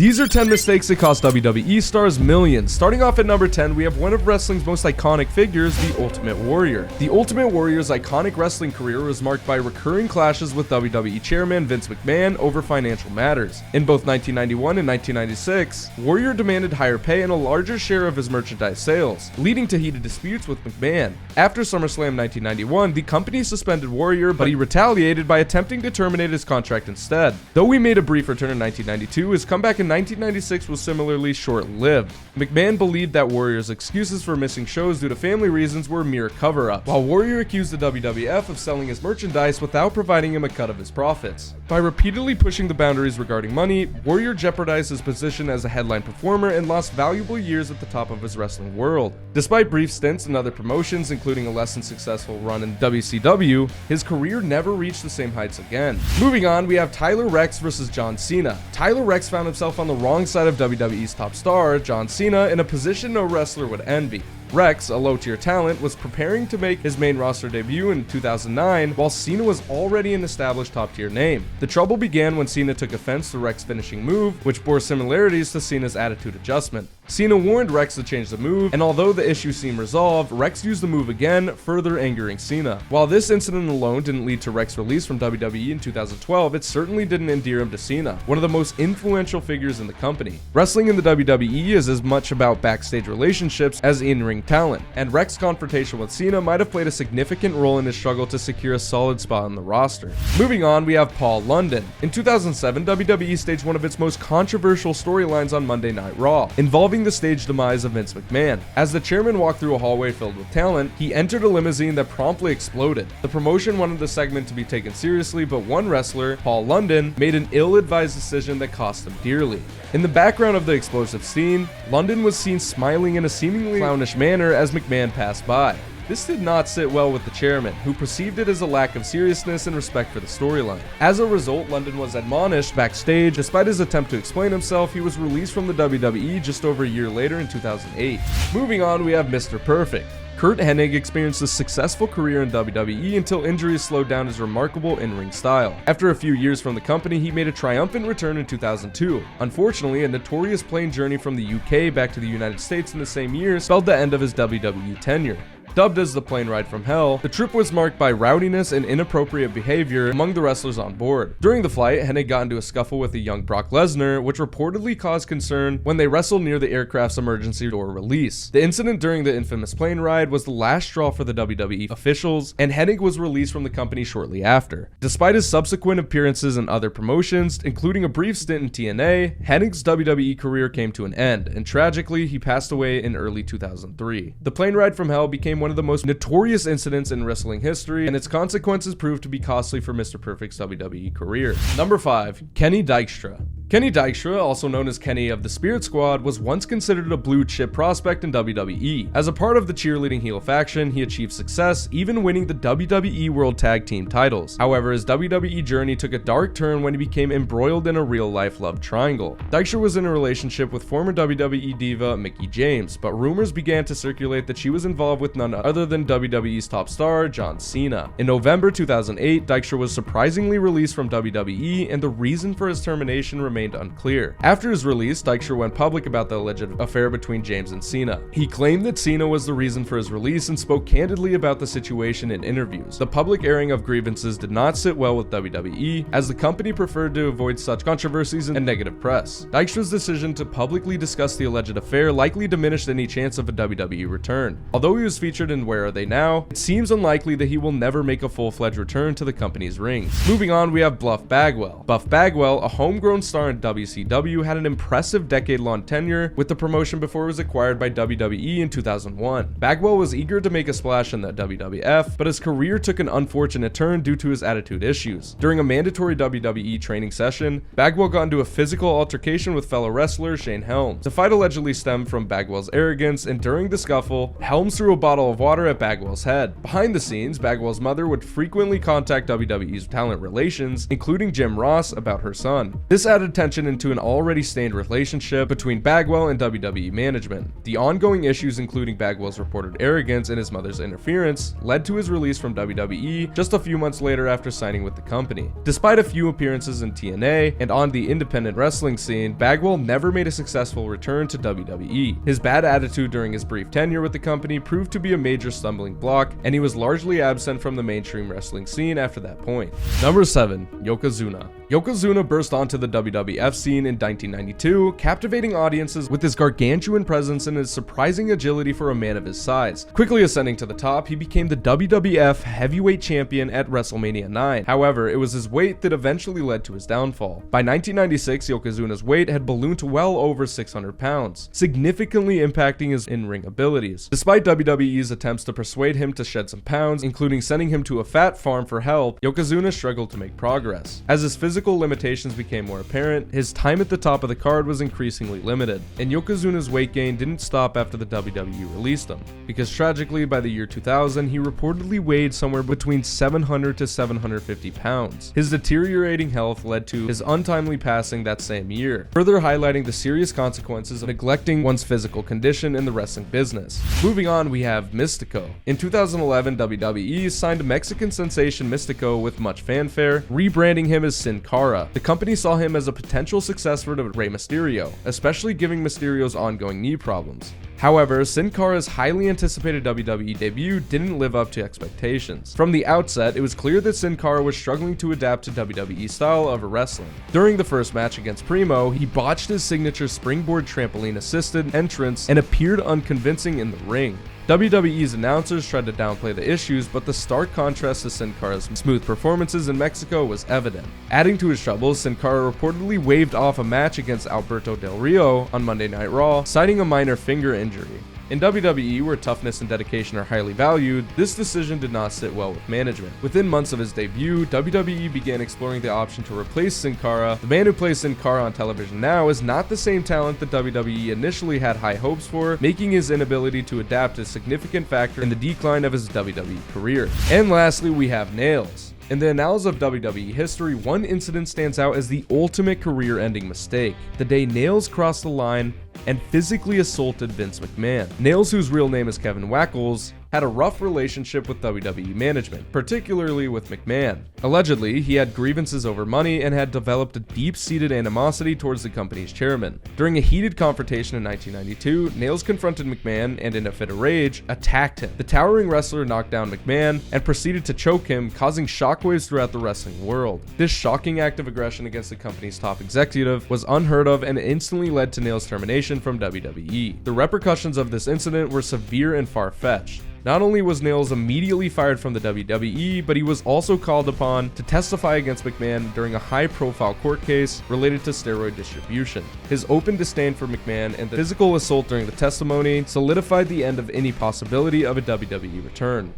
These are 10 mistakes that cost WWE stars millions. Starting off at number 10, we have one of wrestling's most iconic figures, the Ultimate Warrior. The Ultimate Warrior's iconic wrestling career was marked by recurring clashes with WWE chairman Vince McMahon over financial matters. In both 1991 and 1996, Warrior demanded higher pay and a larger share of his merchandise sales, leading to heated disputes with McMahon. After SummerSlam 1991, the company suspended Warrior, but he retaliated by attempting to terminate his contract instead. Though he made a brief return in 1992, his comeback in 1996 was similarly short-lived. McMahon believed that Warrior's excuses for missing shows due to family reasons were mere cover-up, while Warrior accused the WWF of selling his merchandise without providing him a cut of his profits. By repeatedly pushing the boundaries regarding money, Warrior jeopardized his position as a headline performer and lost valuable years at the top of his wrestling world. Despite brief stints in other promotions, including a less than successful run in WCW, his career never reached the same heights again. Moving on, we have Tyler Rex versus John Cena. Tyler Rex found himself on the wrong side of WWE's top star, John Cena, in a position no wrestler would envy. Rex, a low-tier talent, was preparing to make his main roster debut in 2009, while Cena was already an established top-tier name. The trouble began when Cena took offense to Rex's finishing move, which bore similarities to Cena's attitude adjustment. Cena warned Rex to change the move, and although the issue seemed resolved, Rex used the move again, further angering Cena. While this incident alone didn't lead to Rex's release from WWE in 2012, it certainly didn't endear him to Cena, one of the most influential figures in the company. Wrestling in the WWE is as much about backstage relationships as in-ring talent, and Rex's confrontation with Cena might have played a significant role in his struggle to secure a solid spot on the roster. Moving on, we have Paul London. In 2007, WWE staged one of its most controversial storylines on Monday Night Raw, involving the staged demise of Vince McMahon. As the chairman walked through a hallway filled with talent, he entered a limousine that promptly exploded. The promotion wanted the segment to be taken seriously, but one wrestler, Paul London, made an ill-advised decision that cost him dearly. In the background of the explosive scene, London was seen smiling in a seemingly clownish manner as McMahon passed by. This did not sit well with the chairman, who perceived it as a lack of seriousness and respect for the storyline. As a result, London was admonished backstage. Despite his attempt to explain himself, he was released from the WWE just over a year later in 2008. Moving on, we have Mr. Perfect. Curt Hennig experienced a successful career in WWE until injuries slowed down his remarkable in-ring style. After a few years from the company, he made a triumphant return in 2002. Unfortunately, a notorious plane journey from the UK back to the United States in the same year spelled the end of his WWE tenure. Dubbed as the plane ride from hell, the trip was marked by rowdiness and inappropriate behavior among the wrestlers on board. During the flight, Hennig got into a scuffle with a young Brock Lesnar, which reportedly caused concern when they wrestled near the aircraft's emergency door release. The incident during the infamous plane ride was the last straw for the WWE officials, and Hennig was released from the company shortly after. Despite his subsequent appearances in other promotions, including a brief stint in TNA, Hennig's WWE career came to an end, and tragically, he passed away in early 2003. The plane ride from hell became one of the most notorious incidents in wrestling history, and its consequences proved to be costly for Mr. Perfect's WWE career. Number 5. Kenny Dykstra. Kenny Dykstra, also known as Kenny of the Spirit Squad, was once considered a blue-chip prospect in WWE. As a part of the cheerleading heel faction, he achieved success, even winning the WWE World Tag Team titles. However, his WWE journey took a dark turn when he became embroiled in a real-life love triangle. Dykstra was in a relationship with former WWE diva Mickie James, but rumors began to circulate that she was involved with none other than WWE's top star, John Cena. In November 2008, Dykstra was surprisingly released from WWE, and the reason for his termination remained unclear. After his release, Dykstra went public about the alleged affair between James and Cena. He claimed that Cena was the reason for his release and spoke candidly about the situation in interviews. The public airing of grievances did not sit well with WWE, as the company preferred to avoid such controversies and negative press. Dykstra's decision to publicly discuss the alleged affair likely diminished any chance of a WWE return. Although he was featured in Where Are They Now?, it seems unlikely that he will never make a full-fledged return to the company's rings. Moving on, we have Buff Bagwell. Buff Bagwell, a homegrown star in WCW, had an impressive decade-long tenure with the promotion before it was acquired by WWE in 2001. Bagwell was eager to make a splash in the WWF, but his career took an unfortunate turn due to his attitude issues. During a mandatory WWE training session, Bagwell got into a physical altercation with fellow wrestler Shane Helms. The fight allegedly stemmed from Bagwell's arrogance, and during the scuffle, Helms threw a bottle of water at Bagwell's head. Behind the scenes, Bagwell's mother would frequently contact WWE's talent relations, including Jim Ross, about her son. This added tension into an already strained relationship between Bagwell and WWE management. The ongoing issues, including Bagwell's reported arrogance and his mother's interference, led to his release from WWE just a few months later after signing with the company. Despite a few appearances in TNA and on the independent wrestling scene, Bagwell never made a successful return to WWE. His bad attitude during his brief tenure with the company proved to be a major stumbling block, and he was largely absent from the mainstream wrestling scene after that point. Number 7. Yokozuna. Yokozuna burst onto the WWF scene in 1992, captivating audiences with his gargantuan presence and his surprising agility for a man of his size. Quickly ascending to the top, he became the WWF Heavyweight Champion at WrestleMania 9. However, it was his weight that eventually led to his downfall. By 1996, Yokozuna's weight had ballooned to well over 600 pounds, significantly impacting his in-ring abilities. Despite WWE's attempts to persuade him to shed some pounds, including sending him to a fat farm for help, Yokozuna struggled to make progress. As his physical limitations became more apparent, his time at the top of the card was increasingly limited, and Yokozuna's weight gain didn't stop after the WWE released him, because tragically by the year 2000 he reportedly weighed somewhere between 700 to 750 pounds. His deteriorating health led to his untimely passing that same year, further highlighting the serious consequences of neglecting one's physical condition in the wrestling business. Moving on, we have Mystico. In 2011, WWE signed Mexican sensation Mystico with much fanfare, rebranding him as Cara. The company saw him as a potential successor to Rey Mysterio, especially given Mysterio's ongoing knee problems. However, Sin Cara's highly anticipated WWE debut didn't live up to expectations. From the outset, it was clear that Sin Cara was struggling to adapt to WWE style of wrestling. During the first match against Primo, he botched his signature springboard trampoline-assisted entrance and appeared unconvincing in the ring. WWE's announcers tried to downplay the issues, but the stark contrast to Sin Cara's smooth performances in Mexico was evident. Adding to his troubles, Sin Cara reportedly waved off a match against Alberto Del Rio on Monday Night Raw, citing a minor finger injury. In WWE, where toughness and dedication are highly valued, this decision did not sit well with management. Within months of his debut, WWE began exploring the option to replace Sin Cara. The man who plays Sin Cara on television now is not the same talent that WWE initially had high hopes for, making his inability to adapt a significant factor in the decline of his WWE career. And lastly, we have Nails. In the annals of WWE history, one incident stands out as the ultimate career-ending mistake: the day Nails crossed the line and physically assaulted Vince McMahon. Nails, whose real name is Kevin Wackles, had a rough relationship with WWE management, particularly with McMahon. Allegedly, he had grievances over money and had developed a deep-seated animosity towards the company's chairman. During a heated confrontation in 1992, Nails confronted McMahon and, in a fit of rage, attacked him. The towering wrestler knocked down McMahon and proceeded to choke him, causing shockwaves throughout the wrestling world. This shocking act of aggression against the company's top executive was unheard of and instantly led to Nails' termination from WWE. The repercussions of this incident were severe and far-fetched. Not only was Nails immediately fired from the WWE, but he was also called upon to testify against McMahon during a high-profile court case related to steroid distribution. His open disdain for McMahon and the physical assault during the testimony solidified the end of any possibility of a WWE return.